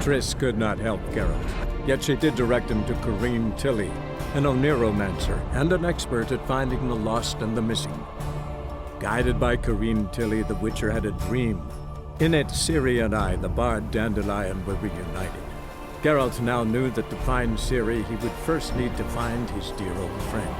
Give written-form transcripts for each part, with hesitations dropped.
Triss could not help Geralt, yet she did direct him to Corrine Tilly, an Oniromancer and an expert at finding the lost and the missing. Guided by Corrine Tilly, the Witcher had a dream. In it, Ciri and I, the bard Dandelion, were reunited. Geralt now knew that to find Ciri, he would first need to find his dear old friend.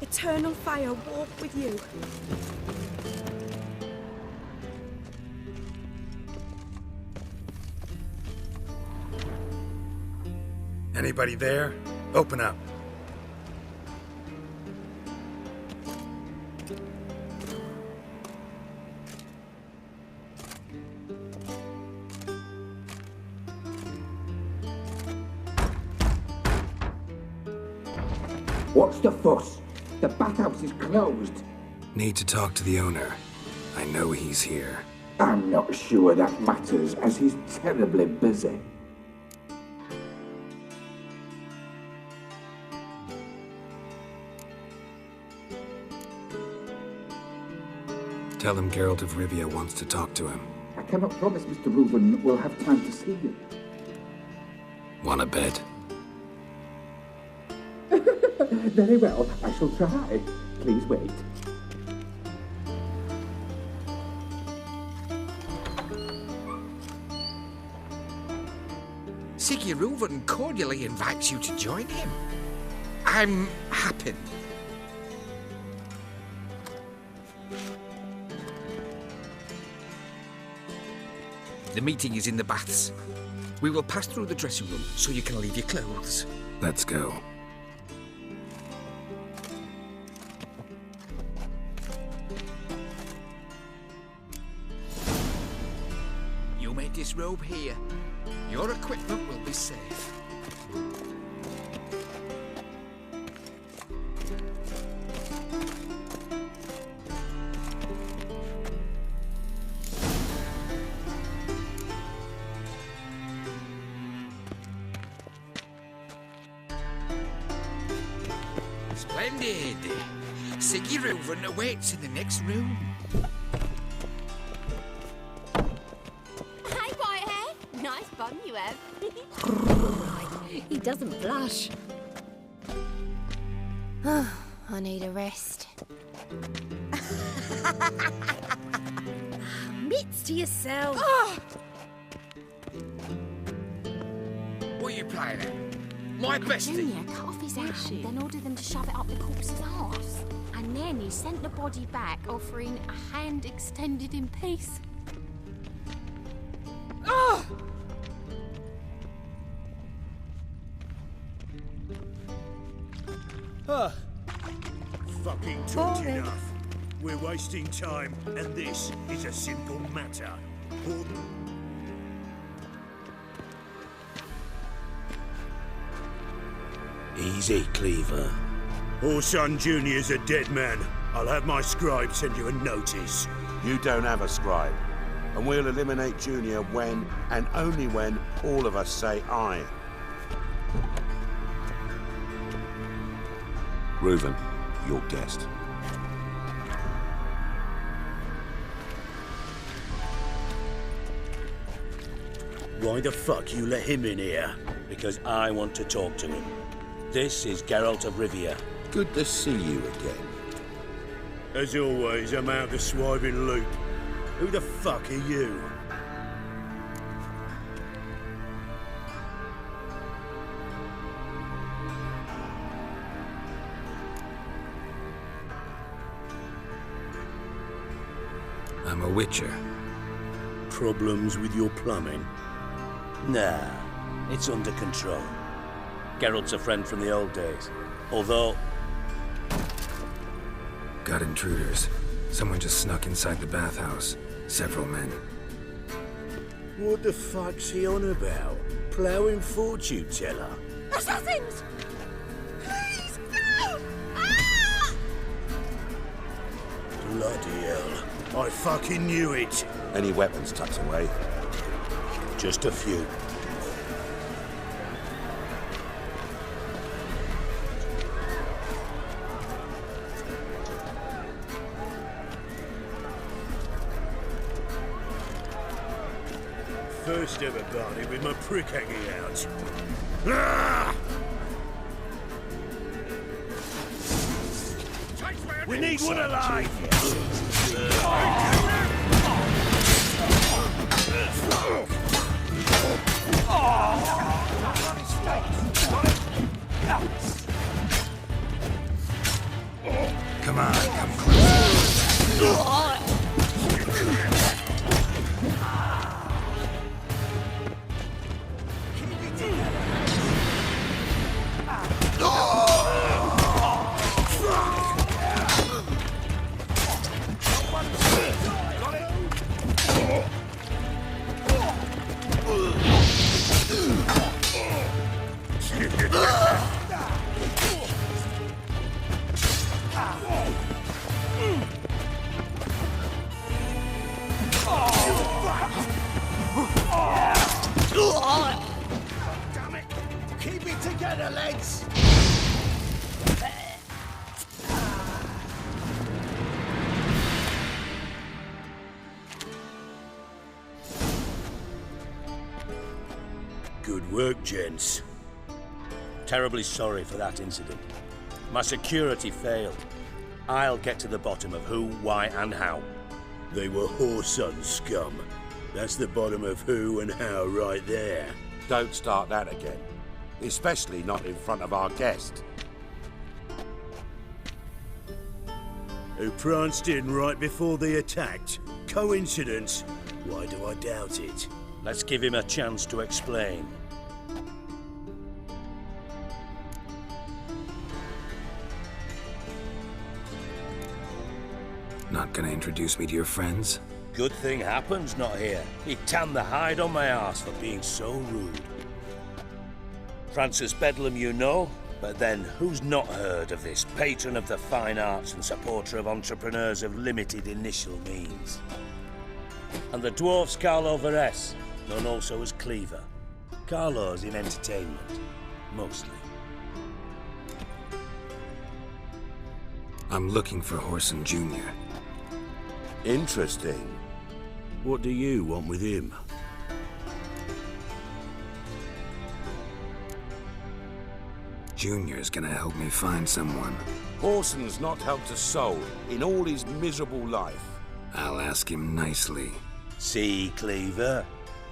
Eternal fire walk with you. Anybody there? Open up. What's the fuss? The bathhouse is closed. Need to talk to the owner. I know he's here. I'm not sure that matters, as he's terribly busy. Tell him Geralt of Rivia wants to talk to him. I cannot promise Mr. Reuven will have time to see you. Want a bed? Very well, I shall try. Please wait. Siggy Reuven cordially invites you to join him. I'm happy. The meeting is in the baths. We will pass through the dressing room so you can leave your clothes. Let's go. You may disrobe here. Your equipment will be safe. Splendid! Siggy Reuven awaits in the next room. Hi, Whitehead. Nice bum you have. He doesn't blush. I need a rest. Mitts to yourself. What are you playing at? My bestie. Junior cut off his hand, then ordered them to shove it up the corpse's arse. And then he sent the body back, offering a hand extended in peace. Fucking talked enough. We're wasting time, and this is a simple matter. Easy, Cleaver. Orson Jr.'s a dead man. I'll have my scribe send you a notice. You don't have a scribe. And we'll eliminate Junior when, and only when, all of us say aye. Reuven, your guest. Why the fuck you let him in here? Because I want to talk to him. This is Geralt of Rivia. Good to see you again. As always, I'm out the swiving loop. Who the fuck are you? I'm a witcher. Problems with your plumbing? Nah, it's under control. Geralt's a friend from the old days. Although... Got intruders. Someone just snuck inside the bathhouse. Several men. What the fuck's he on about? Ploughing fortune teller? Assassins! Please, no! Ah! Bloody hell. I fucking knew it. Any weapons tucked away? Just a few. First ever party with my prick hanging out. Ah! We need one alive! Come on, come closer. Damn it! Keep it together, lads! Good work, gents. Terribly sorry for that incident. My security failed. I'll get to the bottom of who, why, and how. They were Whoreson scum. That's the bottom of who and how right there. Don't start that again. Especially not in front of our guest. Who pranced in right before they attacked. Coincidence? Why do I doubt it? Let's give him a chance to explain. Not gonna introduce me to your friends? Good thing Happen's not here. He tanned the hide on my arse for being so rude. Francis Bedlam you know, but then who's not heard of this patron of the fine arts and supporter of entrepreneurs of limited initial means? And the dwarf's Carlo Veres, known also as Cleaver. Carlo's in entertainment, mostly. I'm looking for Whoreson Jr. Interesting. What do you want with him? Junior's gonna help me find someone. Whoreson's not helped a soul in all his miserable life. I'll ask him nicely. See, Cleaver?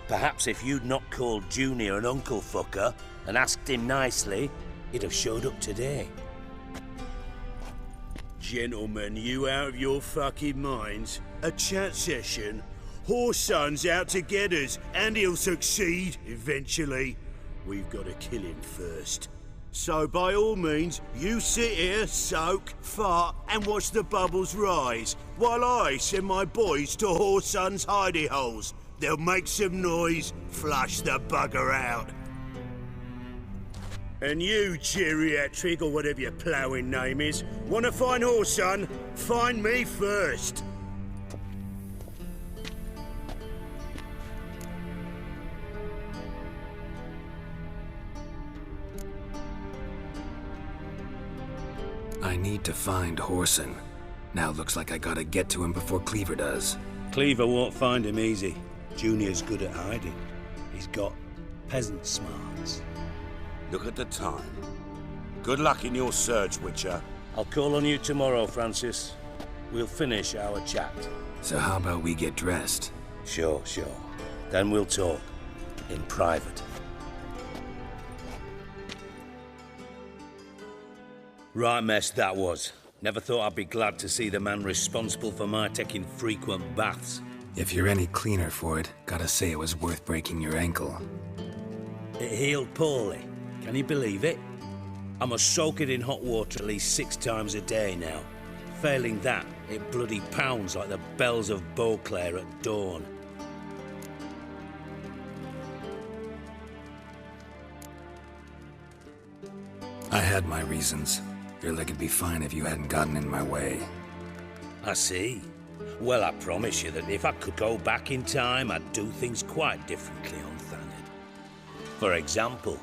Perhaps if you'd not called Junior an uncle fucker and asked him nicely, he'd have showed up today. Gentlemen, you out of your fucking minds? A chat session? Whoreson's out to get us, and he'll succeed, eventually. We've got to kill him first. So by all means, you sit here, soak, fart, and watch the bubbles rise, while I send my boys to Whoreson's hidey holes. They'll make some noise, flush the bugger out. And you, geriatric, or whatever your ploughing name is, want to find Whoreson? Find me first. I need to find Whoreson. Now looks like I gotta get to him before Cleaver does. Cleaver won't find him easy. Junior's good at hiding. He's got peasant smarts. Look at the time. Good luck in your search, Witcher. I'll call on you tomorrow, Francis. We'll finish our chat. So how about we get dressed? Sure. Then we'll talk. In private. Right mess that was. Never thought I'd be glad to see the man responsible for my taking frequent baths. If you're any cleaner for it, gotta say it was worth breaking your ankle. It healed poorly. Can you believe it? I must soak it in hot water at least 6 times a day now. Failing that, it bloody pounds like the bells of Beauclair at dawn. I had my reasons. Your leg would be fine if you hadn't gotten in my way. I see. Well, I promise you that if I could go back in time, I'd do things quite differently on Thanedd. For example,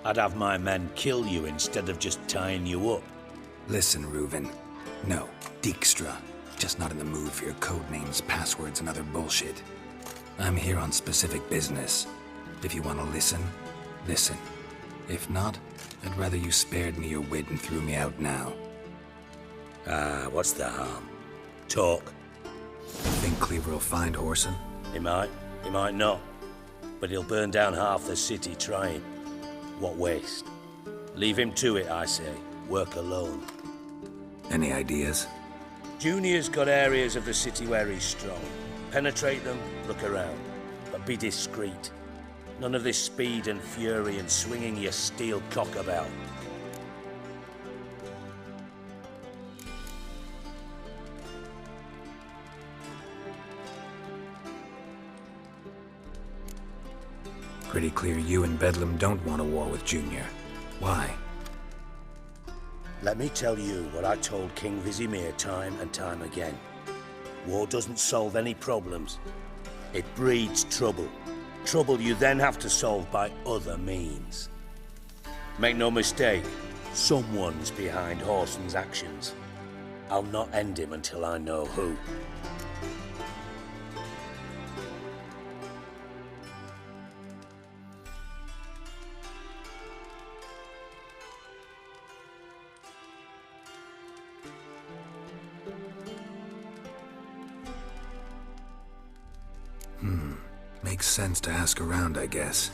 I'd have my men kill you instead of just tying you up. Listen, Reuven. No, Dijkstra. Just not in the mood for your code names, passwords, and other bullshit. I'm here on specific business. If you want to listen, listen. If not, I'd rather you spared me your wit and threw me out now. What's the harm? Talk. Think Cleaver will find Whoreson? He might not. But he'll burn down half the city trying. What waste? Leave him to it, I say. Work alone. Any ideas? Junior's got areas of the city where he's strong. Penetrate them, look around. But be discreet. None of this speed and fury and swinging your steel cock about. Pretty clear you and Bedlam don't want a war with Junior. Why? Let me tell you what I told King Vizimir time and time again. War doesn't solve any problems. It breeds trouble. Trouble you then have to solve by other means. Make no mistake, someone's behind Whoreson's actions. I'll not end him until I know who. Makes sense to ask around, I guess.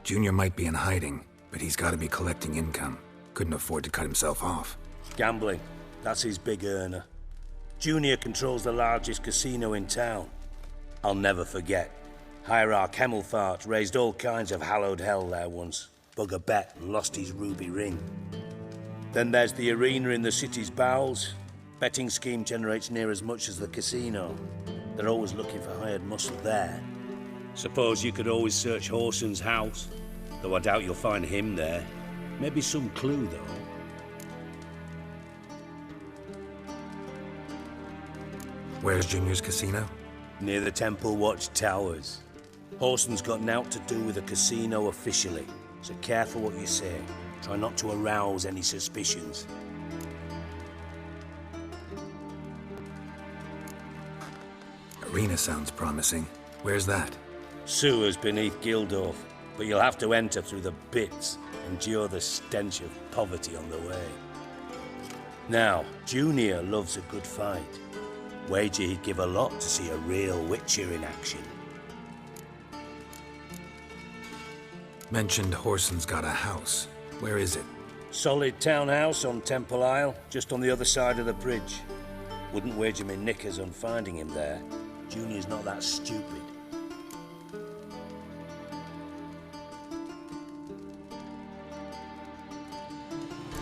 Junior might be in hiding, but he's gotta be collecting income. Couldn't afford to cut himself off. Gambling. That's his big earner. Junior controls the largest casino in town. I'll never forget. Hierarch Hemmelfart raised all kinds of hallowed hell there once. Bug a bet and lost his ruby ring. Then there's the arena in the city's bowels. Betting scheme generates near as much as the casino. They're always looking for hired muscle there. Suppose you could always search Whoreson's house, though I doubt you'll find him there. Maybe some clue, though. Where's Junior's casino? Near the Temple Watch Towers. Whoreson's got nought to do with the casino officially, so careful what you say. Try not to arouse any suspicions. Arena sounds promising. Where's that? Sewers beneath Gildorf, but you'll have to enter through the bits, endure the stench of poverty on the way. Now, Junior loves a good fight. Wager he'd give a lot to see a real Witcher in action. Mentioned Whoreson's got a house. Where is it? Solid townhouse on Temple Isle, just on the other side of the bridge. Wouldn't wager me knickers on finding him there. Junior's not that stupid.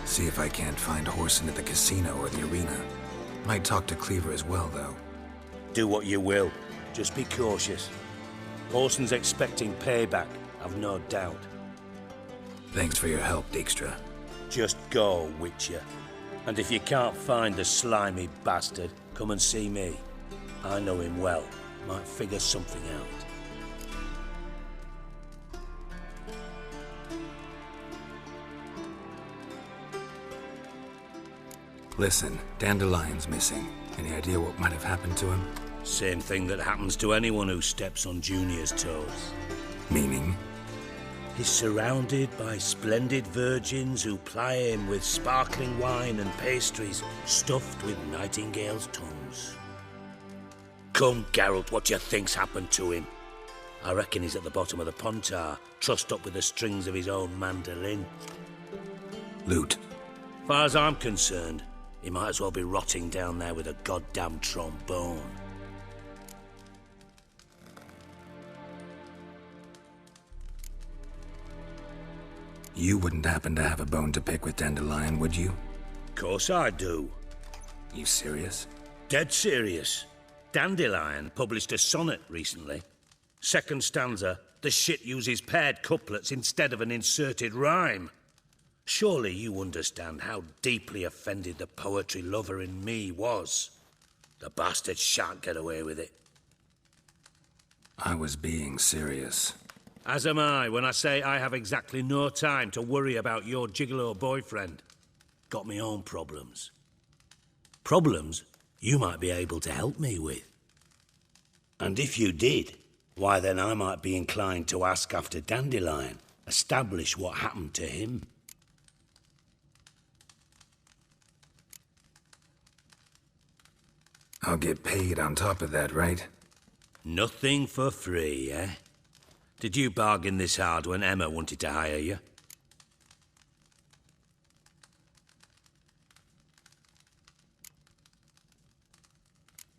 See if I can't find Whoreson at the casino or the arena. Might talk to Cleaver as well, though. Do what you will. Just be cautious. Whoreson's expecting payback, I've no doubt. Thanks for your help, Dijkstra. Just go, Witcher. And if you can't find the slimy bastard, come and see me. I know him well. Might figure something out. Listen, Dandelion's missing. Any idea what might have happened to him? Same thing that happens to anyone who steps on Junior's toes. Meaning? is surrounded by splendid virgins who ply him with sparkling wine and pastries stuffed with nightingales' tongues. Come, Geralt, what do you think's happened to him? I reckon he's at the bottom of the Pontar, trussed up with the strings of his own mandolin. Loot. Far as I'm concerned, he might as well be rotting down there with a goddamn trombone. You wouldn't happen to have a bone to pick with Dandelion, would you? Course I do. You serious? Dead serious. Dandelion published a sonnet recently. Second stanza, the shit uses paired couplets instead of an inserted rhyme. Surely you understand how deeply offended the poetry lover in me was. The bastard shan't get away with it. I was being serious. As am I when I say I have exactly no time to worry about your gigolo boyfriend. Got me own problems. Problems you might be able to help me with. And if you did, why then I might be inclined to ask after Dandelion, establish what happened to him. I'll get paid on top of that, right? Nothing for free, eh? Did you bargain this hard when Emma wanted to hire you?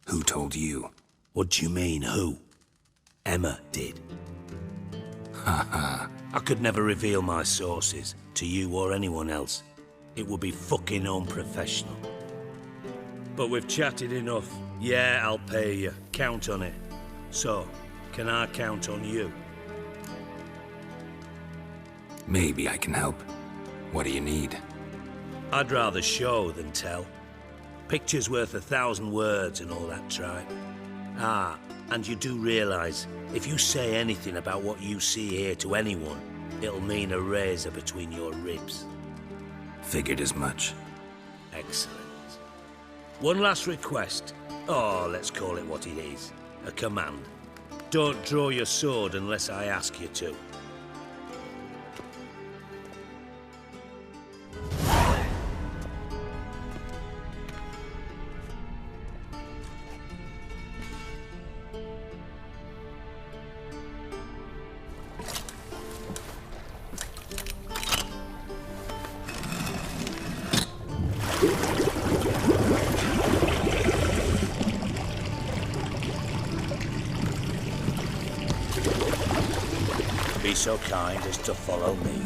Who told you? What do you mean, who? Emma did. Haha. I could never reveal my sources to you or anyone else. It would be fucking unprofessional. But we've chatted enough. Yeah, I'll pay you. Count on it. So, can I count on you? Maybe I can help. What do you need? I'd rather show than tell. Picture's worth 1,000 words and all that tripe. Ah, and you do realise, if you say anything about what you see here to anyone, it'll mean a razor between your ribs. Figured as much. Excellent. One last request. Oh, let's call it what it is. A command. Don't draw your sword unless I ask you to. Be so kind as to follow me.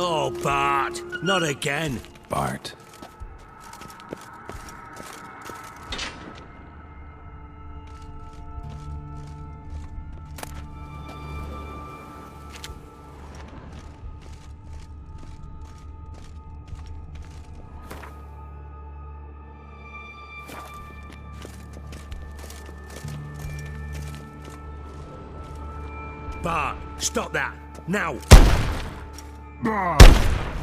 Oh, Bart! Not again! Bart. Bart, stop that! Now! Bart,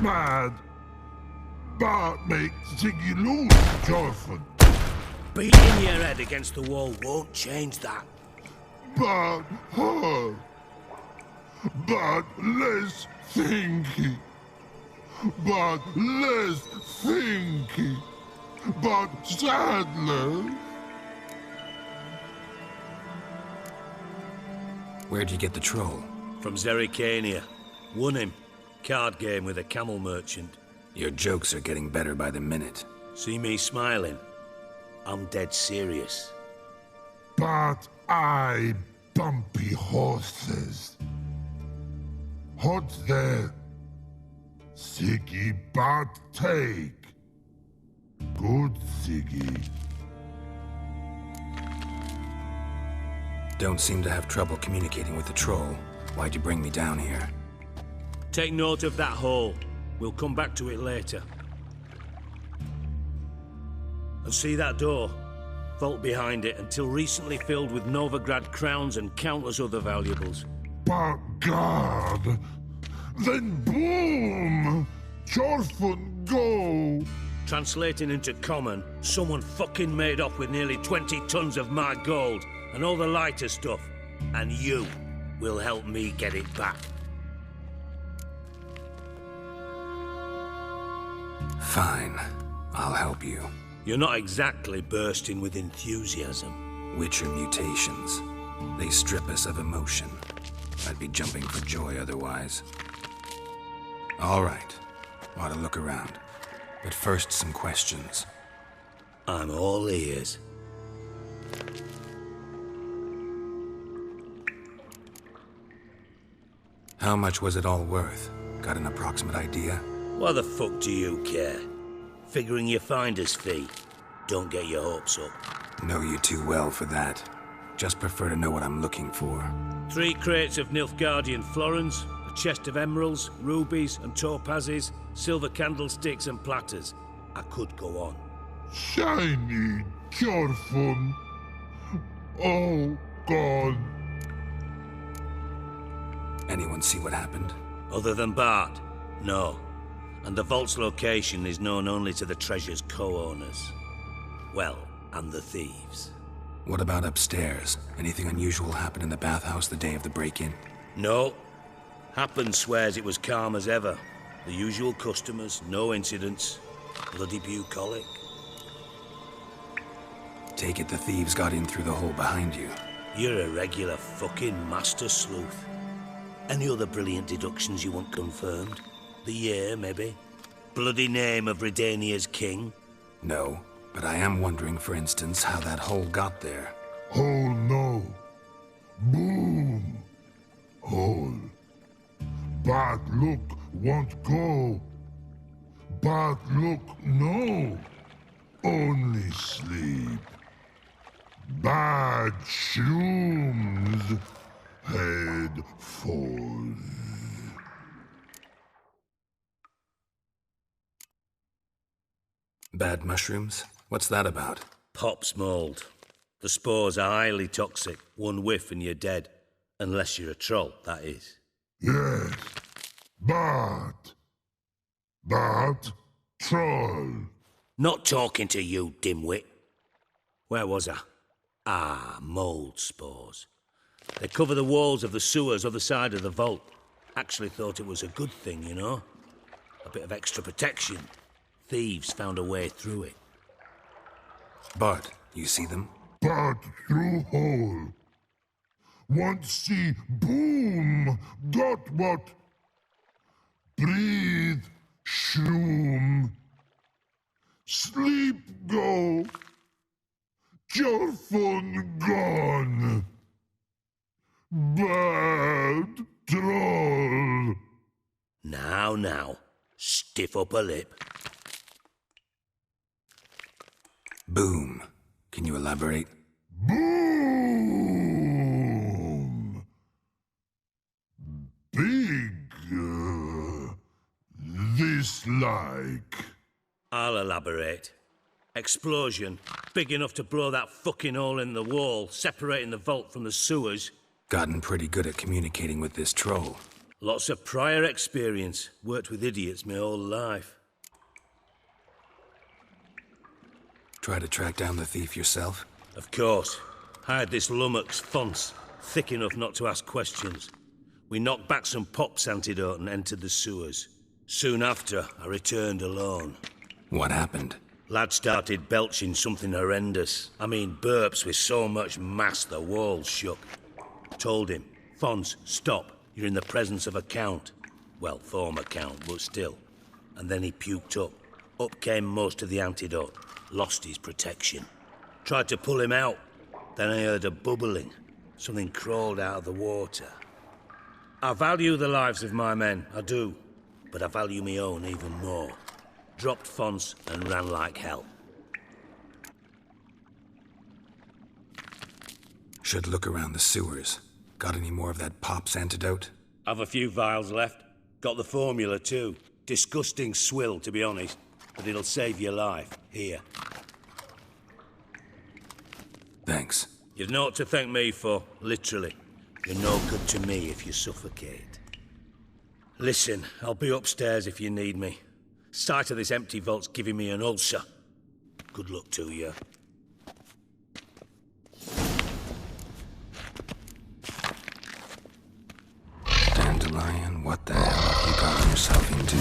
mad. Bart makes Ziggy lose, Jonathan. Beating your head against the wall won't change that. Bart hurt. Bart less thinky. Bart less thinky. Bart Sadler. Where'd you get the troll? From Zerrikania. Won him. Card game with a camel merchant. Your jokes are getting better by the minute. See me smiling? I'm dead serious. But I bumpy horses. Hot there. Siggy but take. Good Siggy. Don't seem to have trouble communicating with the troll. Why'd you bring me down here? Take note of that hole. We'll come back to it later. And see that door? Vault behind it, until recently filled with Novigrad crowns and countless other valuables. But God! Then boom! Jorfun go! Translating into common, someone fucking made off with nearly 20 tons of my gold and all the lighter stuff. And you will help me get it back. Fine. I'll help you. You're not exactly bursting with enthusiasm. Witcher mutations. They strip us of emotion. I'd be jumping for joy otherwise. All right. Want to look around. But first, some questions. I'm all ears. How much was it all worth? Got an approximate idea? Why the fuck do you care? Figuring your finder's fee. Don't get your hopes up. Know you too well for that. Just prefer to know what I'm looking for. 3 crates of Nilfgaardian florins, a chest of emeralds, rubies and topazes, silver candlesticks and platters. I could go on. Shiny Jorfun. Oh, God. Anyone see what happened? Other than Bart? No. And the vault's location is known only to the treasure's co-owners. Well, and the thieves. What about upstairs? Anything unusual happen in the bathhouse the day of the break-in? No. Happen swears it was calm as ever. The usual customers, no incidents. Bloody bucolic. Take it the thieves got in through the hole behind you. You're a regular fucking master sleuth. Any other brilliant deductions you want confirmed? The year, maybe? Bloody name of Redania's king? No, but I am wondering, for instance, how that hole got there. Hole no. Boom. Hole. Bad look won't go. Bad look no. Only sleep. Bad shrooms. Head falls. Bad mushrooms? What's that about? Pop's mold. The spores are highly toxic. One whiff and you're dead. Unless you're a troll, that is. Yes. Bad. Bad troll. Not talking to you, dimwit. Where was I? Ah, mold spores. They cover the walls of the sewers other side of the vault. Actually thought it was a good thing, you know? A bit of extra protection. Thieves found a way through it. Bart, you see them? Bad through hole. Want see boom. Got what? Breathe. Shroom. Sleep go. Jorfun gone. Bad troll. Now, stiff up a lip. Boom. Can you elaborate? Boom. Big. This like. I'll elaborate. Explosion. Big enough to blow that fucking hole in the wall, separating the vault from the sewers. Gotten pretty good at communicating with this troll. Lots of prior experience. Worked with idiots my whole life. Try to track down the thief yourself? Of course. Hired this lummox, Fons, thick enough not to ask questions. We knocked back some Pop's antidote and entered the sewers. Soon after, I returned alone. What happened? Lad started belching something horrendous. I mean, burps with so much mass the walls shook. Told him, Fons, stop. You're in the presence of a count. Well, former count, but still. And then he puked up. Up came most of the antidote. Lost his protection. Tried to pull him out. Then I heard a bubbling. Something crawled out of the water. I value the lives of my men, I do. But I value my own even more. Dropped fonts and ran like hell. Should look around the sewers. Got any more of that Pop's antidote? I've a few vials left. Got the formula too. Disgusting swill, to be honest. But it'll save your life. Here. Thanks. You've naught to thank me for, literally. You're no good to me if you suffocate. Listen, I'll be upstairs if you need me. Sight of this empty vault's giving me an ulcer. Good luck to you. Dandelion, what the hell have you gotten yourself into?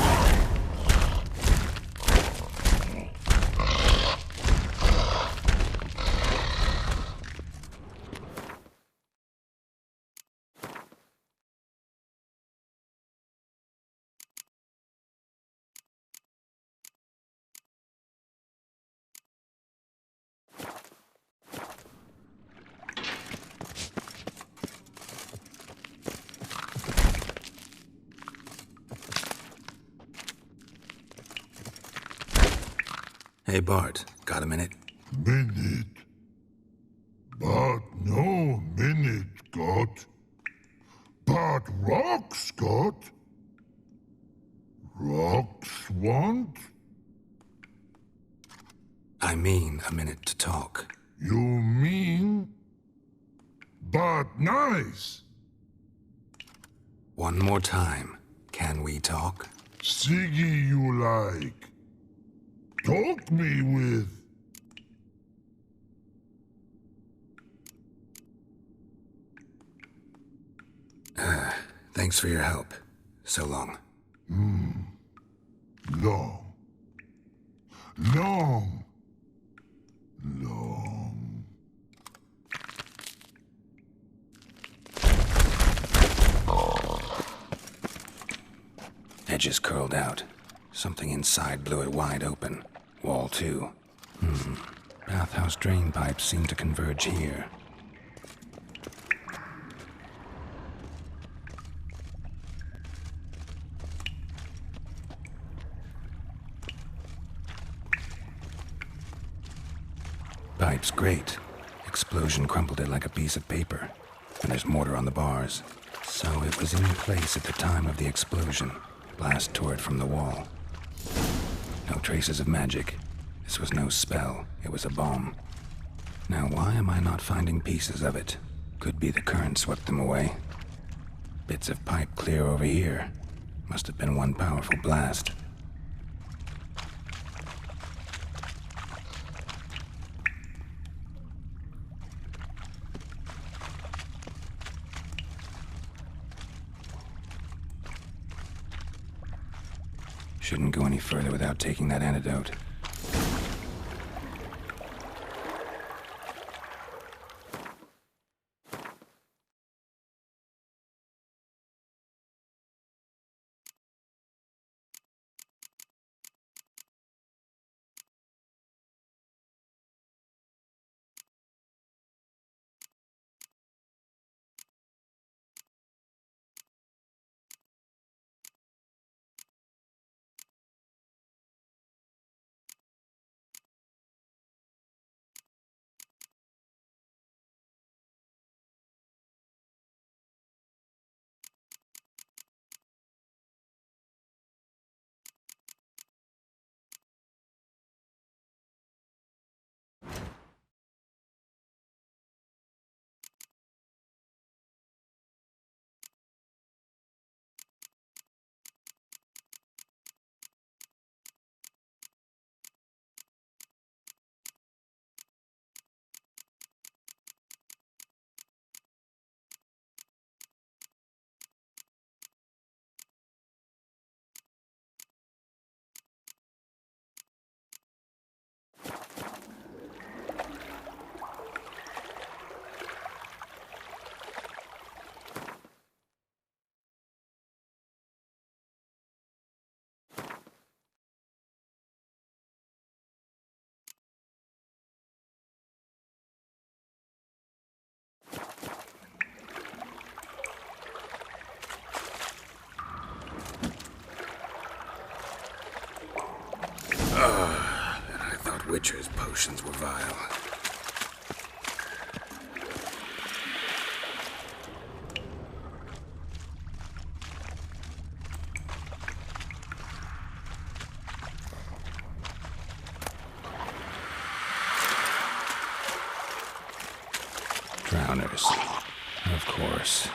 Hey, Bart, got a minute? Minute. But no minute got. But rocks got. Rocks want? I mean a minute to talk. You mean? But nice. One more time. Can we talk? Siggy you like. Talk me with. Thanks for your help. So long. Long. Long. Long. Edges curled out. Something inside blew it wide open. Wall too. Bathhouse drain pipes seem to converge here. Pipe's great. Explosion crumpled it like a piece of paper. And there's mortar on the bars. So it was in place at the time of the explosion. Blast tore it from the wall. No traces of magic. This was no spell. It was a bomb. Now why am I not finding pieces of it? Could be the current swept them away. Bits of pipe clear over here. Must have been one powerful blast. Shouldn't go any further without taking that antidote. emotions were vile. Drowners, of course.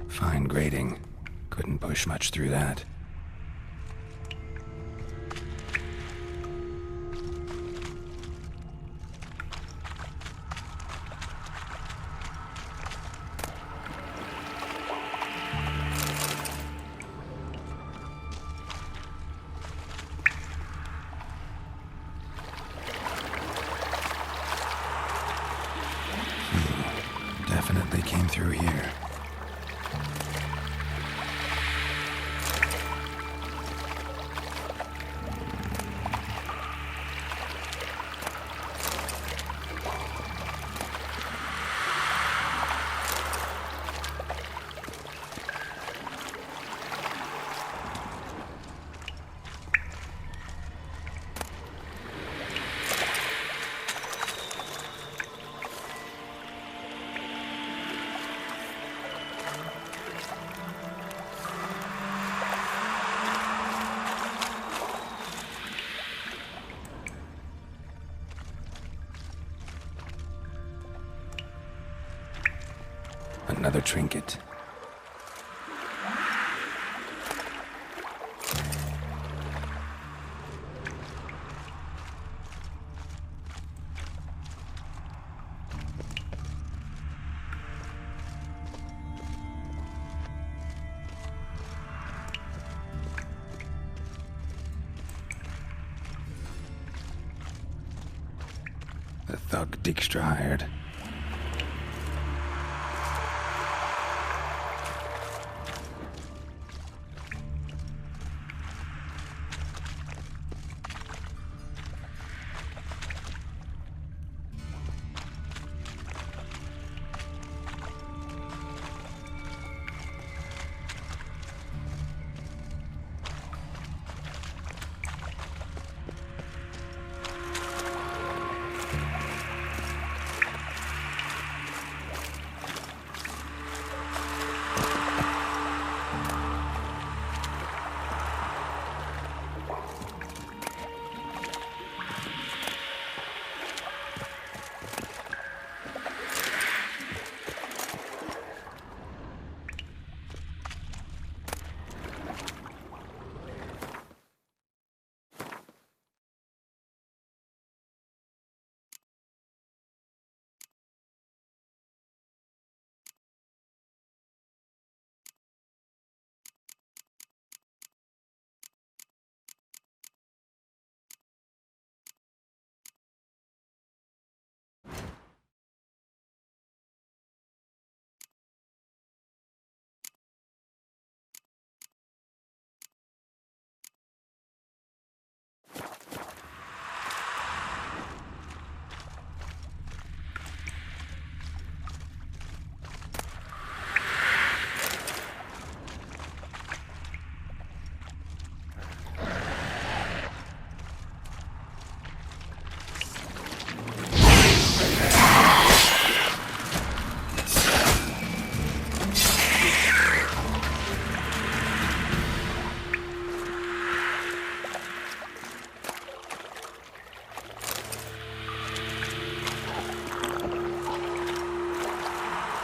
Fine grating. Couldn't push much through that. Definitely came through here. Another trinket. The thug Dijkstra hired.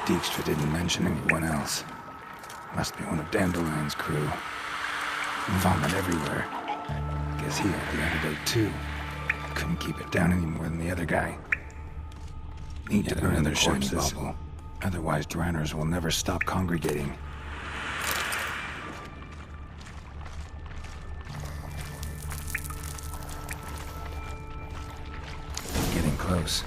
Dijkstra didn't mention anyone else. Must be one of Dandelion's crew. Vomit everywhere. Guess he had the antidote too. Couldn't keep it down any more than the other guy. Need to burn another shiny bauble. Otherwise, Dranners will never stop congregating. Getting close.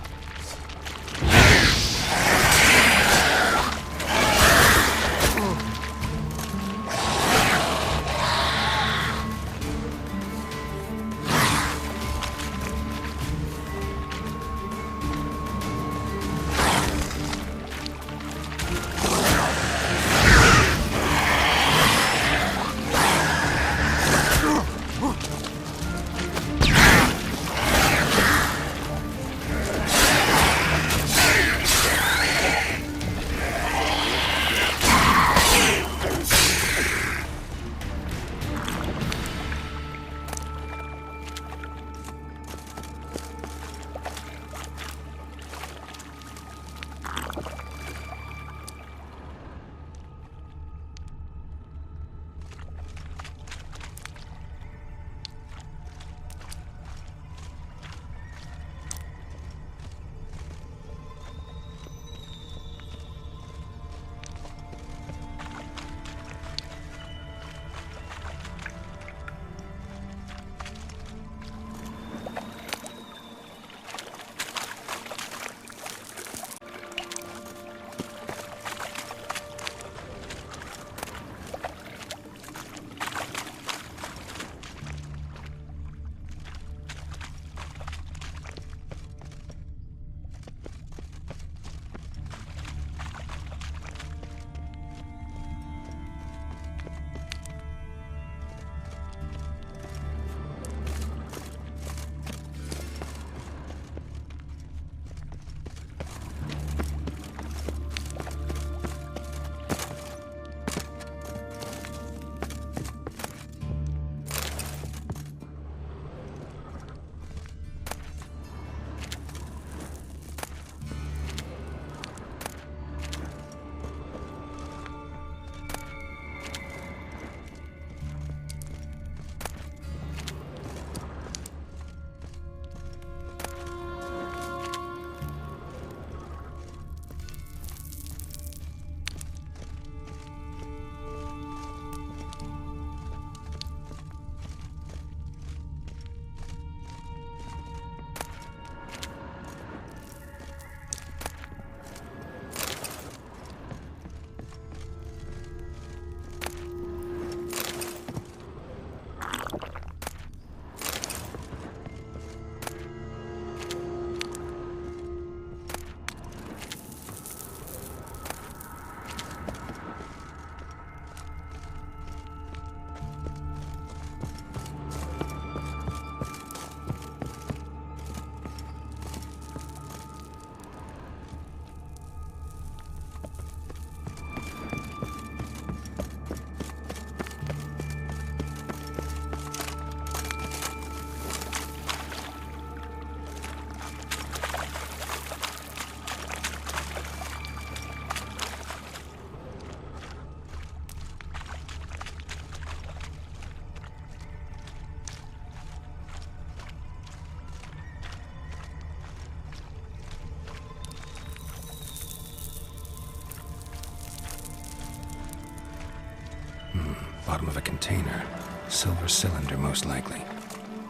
Bottom of a container. Silver cylinder, most likely.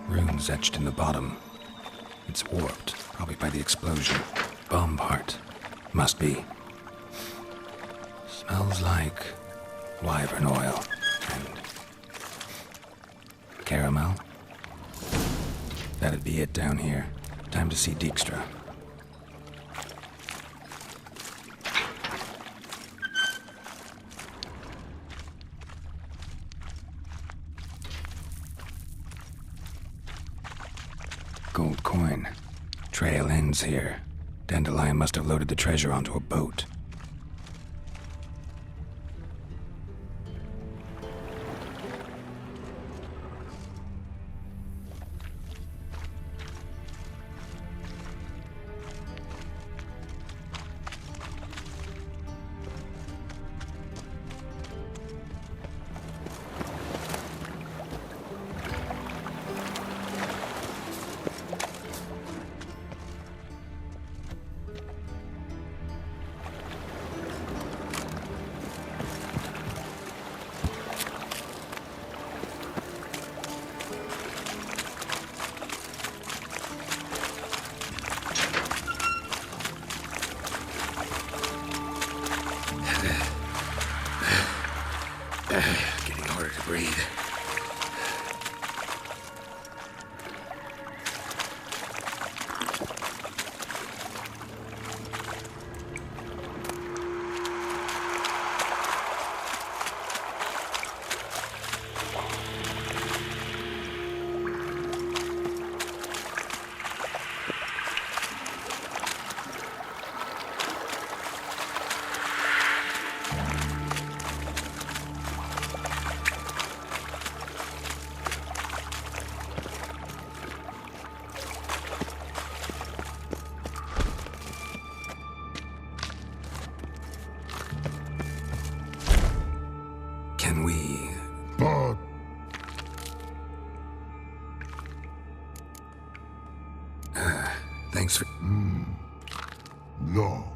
Runes etched in the bottom. It's warped, probably by the explosion. Bomb part. Must be. Smells like wyvern oil and caramel. That'd be it down here. Time to see Dijkstra. Gold coin. Trail ends here. Dandelion must have loaded the treasure onto a boat. Thanks for... No.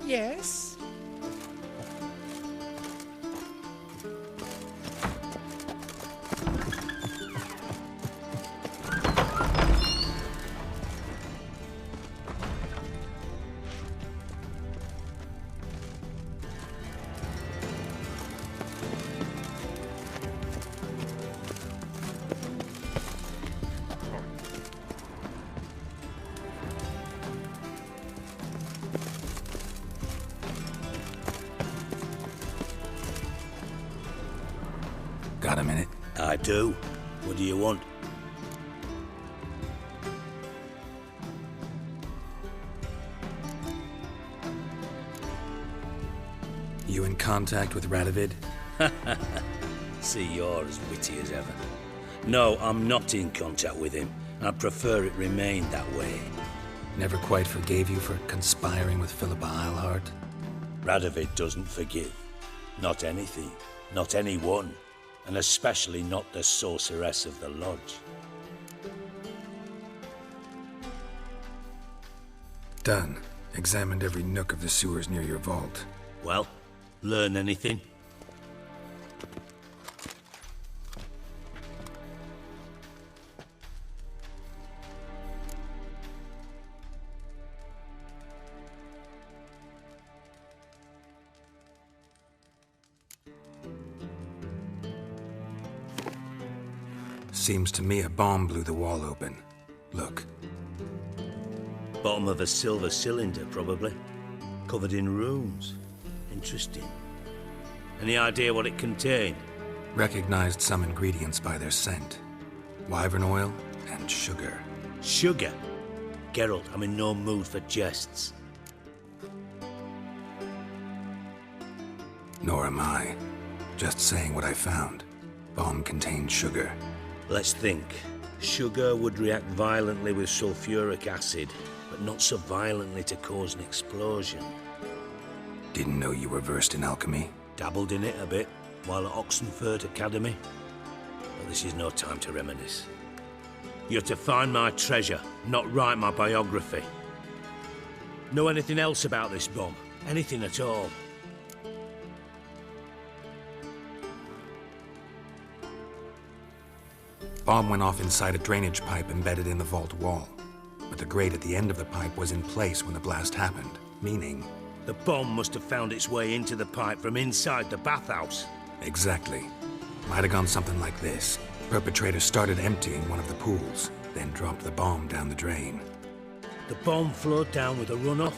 Yes? Got a minute? I do. What do you want? You in contact with Radovid? See, you're as witty as ever. No, I'm not in contact with him. I prefer it remained that way. Never quite forgave you for conspiring with Philippa Eilhart? Radovid doesn't forgive. Not anything. Not anyone. And especially not the sorceress of the Lodge. Done. Examined every nook of the sewers near your vault. Well, learn anything? Seems to me a bomb blew the wall open. Look. Bottom of a silver cylinder, probably. Covered in runes. Interesting. Any idea what it contained? Recognized some ingredients by their scent. Wyvern oil and sugar. Sugar? Geralt, I'm in no mood for jests. Nor am I. Just saying what I found. Bomb contained sugar. Let's think. Sugar would react violently with sulfuric acid, but not so violently to cause an explosion. Didn't know you were versed in alchemy. Dabbled in it a bit, while at Oxenford Academy. But this is no time to reminisce. You're to find my treasure, not write my biography. Know anything else about this bomb? Anything at all? Bomb went off inside a drainage pipe embedded in the vault wall. But the grate at the end of the pipe was in place when the blast happened, meaning... The bomb must have found its way into the pipe from inside the bathhouse. Exactly. Might have gone something like this. Perpetrator started emptying one of the pools, then dropped the bomb down the drain. The bomb flowed down with a runoff,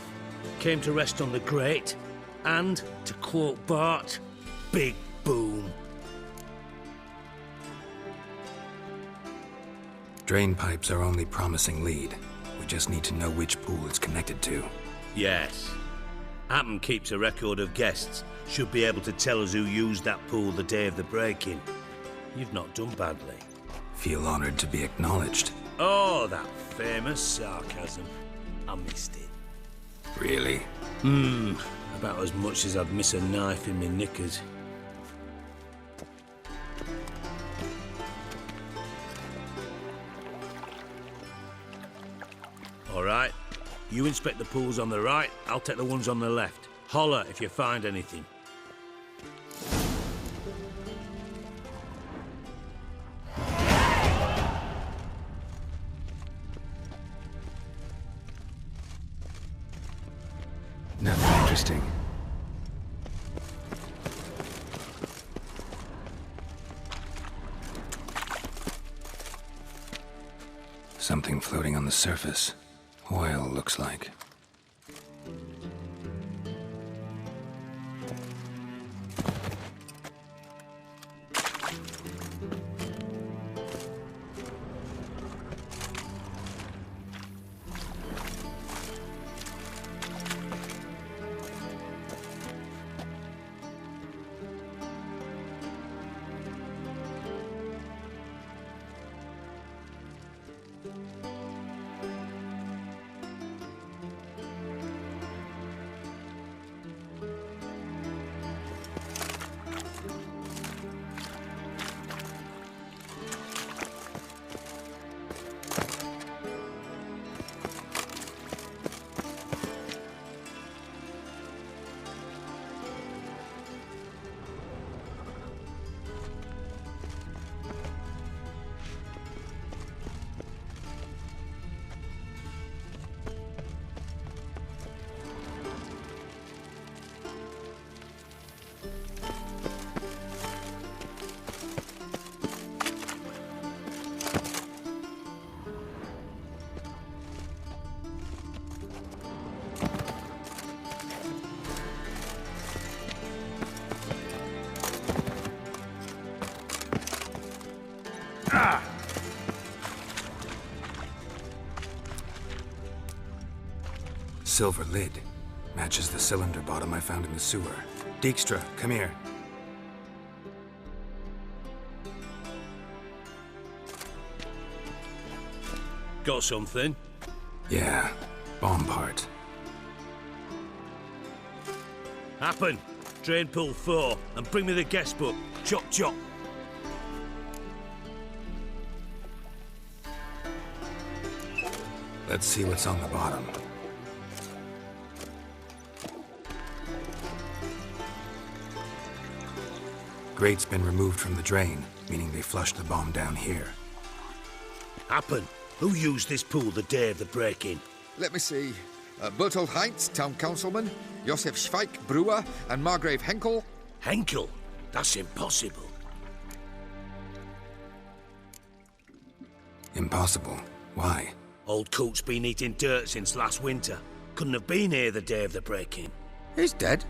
came to rest on the grate, and, to quote Bart, big boom. Drain pipes are only promising lead. We just need to know which pool it's connected to. Yes. Hammond keeps a record of guests. Should be able to tell us who used that pool the day of the break-in. You've not done badly. Feel honored to be acknowledged. Oh, that famous sarcasm. I missed it. Really? About as much as I'd miss a knife in my knickers. All right. You inspect the pools on the right, I'll take the ones on the left. Holler if you find anything. Nothing interesting. Something floating on the surface. Oil, looks like. Silver lid. Matches the cylinder bottom I found in the sewer. Dijkstra, come here. Got something? Yeah, bomb part. Happen. Drain pool 4 and bring me the guest book. Chop chop. Let's see what's on the bottom. Grate's been removed from the drain, meaning they flushed the bomb down here. Happen. Who used this pool the day of the break-in? Let me see. Bertolt Heinz, town councilman, Josef Schweik, brewer, and Margrave Henkel. Henkel? That's impossible. Impossible. Why? Old Coot's been eating dirt since last winter. Couldn't have been here the day of the break-in. He's dead?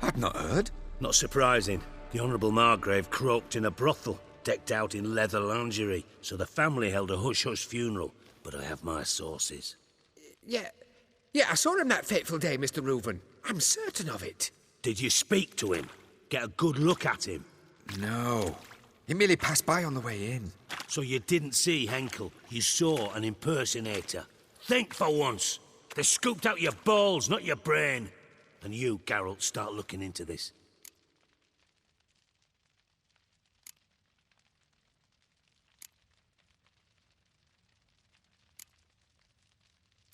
I'd not heard. Not surprising. The Honourable Margrave croaked in a brothel, decked out in leather lingerie, so the family held a hush-hush funeral. But I have my sources. Yeah, I saw him that fateful day, Mr. Reuven. I'm certain of it. Did you speak to him? Get a good look at him? No. He merely passed by on the way in. So you didn't see Henkel, you saw an impersonator. Think for once. They scooped out your balls, not your brain. And you, Geralt, start looking into this.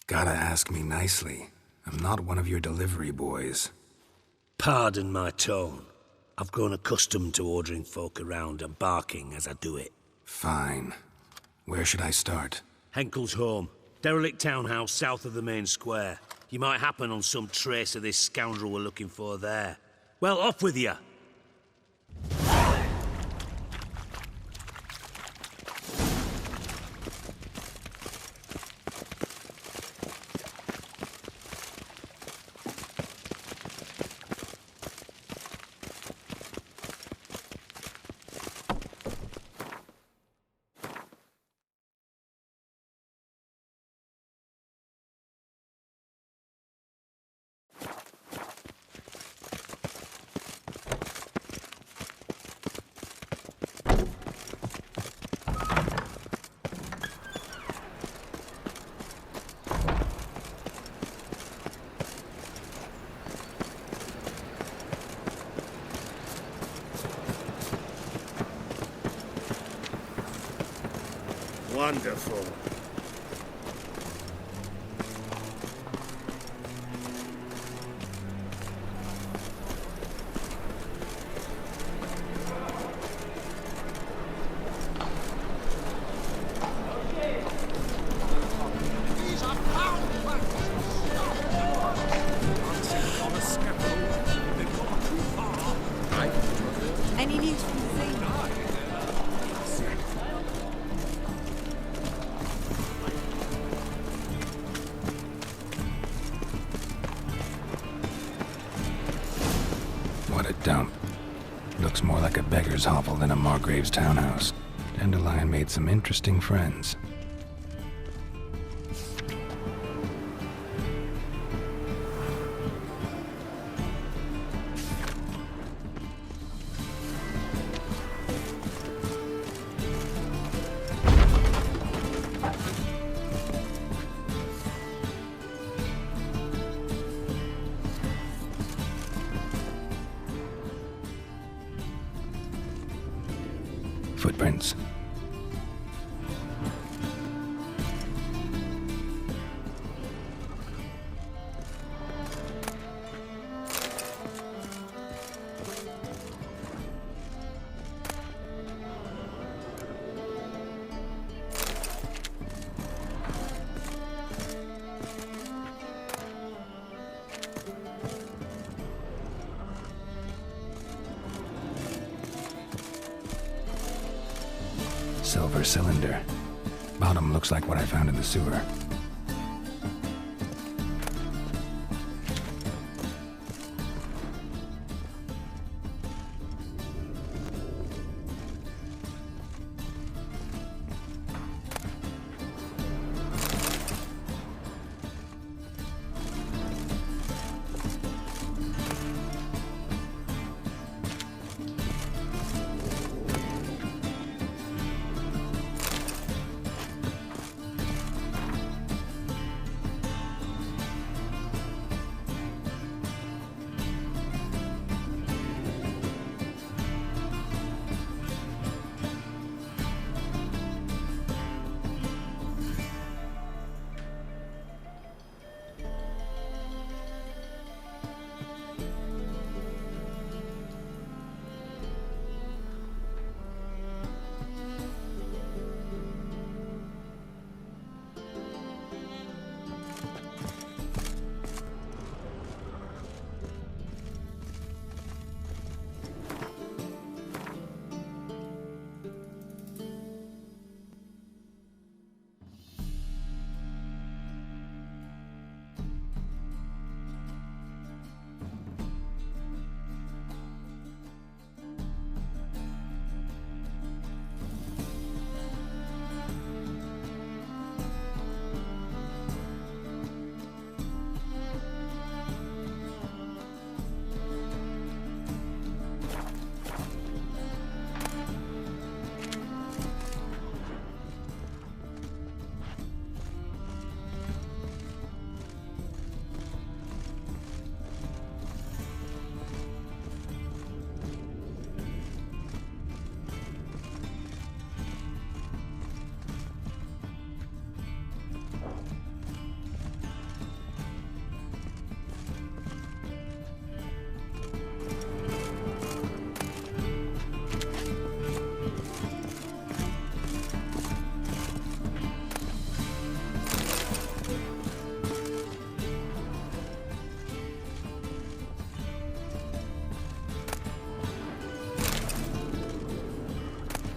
Gotta ask me nicely. I'm not one of your delivery boys. Pardon my tone. I've grown accustomed to ordering folk around and barking as I do it. Fine. Where should I start? Henkel's home. Derelict townhouse south of the main square. You might happen on some trace of this scoundrel we're looking for there. Well, off with you! Wonderful. Any news from the scene? What a dump. Looks more like a beggar's hovel than a Margrave's townhouse. Dandelion made some interesting friends. Footprints. Silver cylinder. Bottom looks like what I found in the sewer.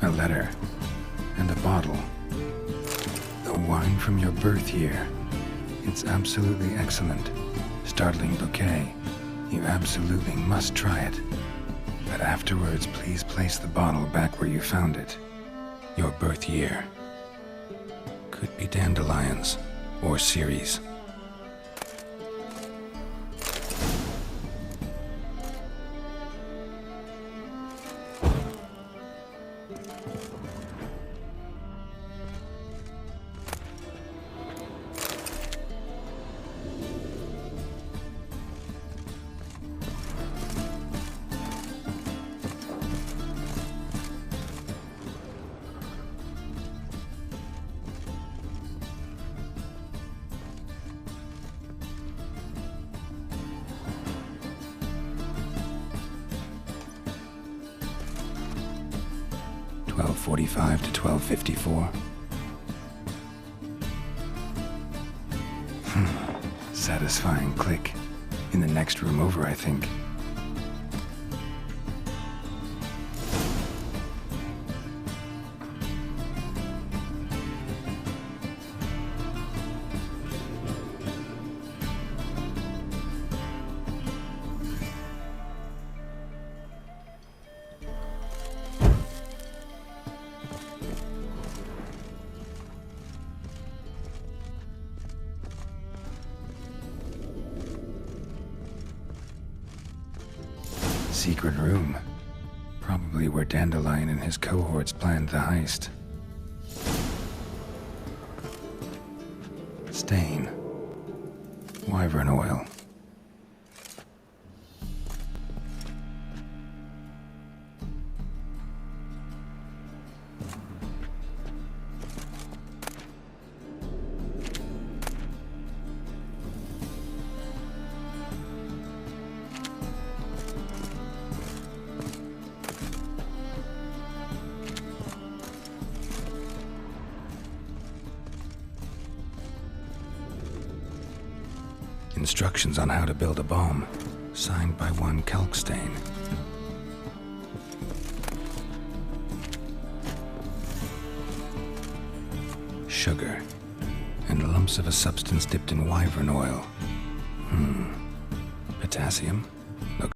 A letter. And a bottle. The wine from your birth year. It's absolutely excellent. Startling bouquet. You absolutely must try it. But afterwards, please place the bottle back where you found it. Your birth year. Could be dandelions. Or Ceres. 1245 to 1254. Satisfying click. In the next room over, I think. Secret room. Probably where Dandelion and his cohorts planned the heist. Stain. Wyvern oil. Instructions on how to build a bomb, signed by one Kalkstain. Sugar, and lumps of a substance dipped in wyvern oil. Potassium?